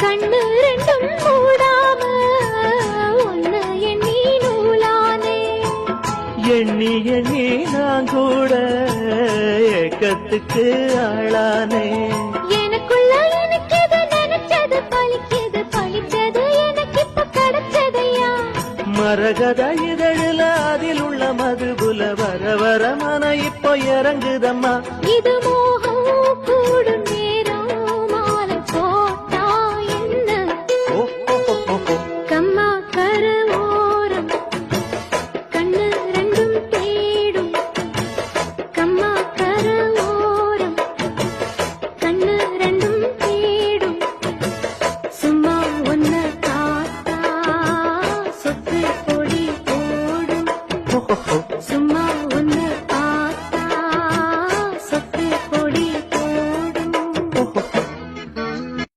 கண்ணு ரெண்டும் மூடாம ஒன்னு எண்ணி நூலானே. எண்ணி எண்ணி நான் கூட ஏக்கத்துக்கு ஆளானே. எனக்குள்ள எனக்கு எது நினைச்சது பழிக்குது, பழிச்சது எனக்கு இப்ப கிடைச்சதையா. மரகத இதழில அதில் உள்ள மதுபுல வர வர மன இப்போ இறங்குதம்மா. இது மோக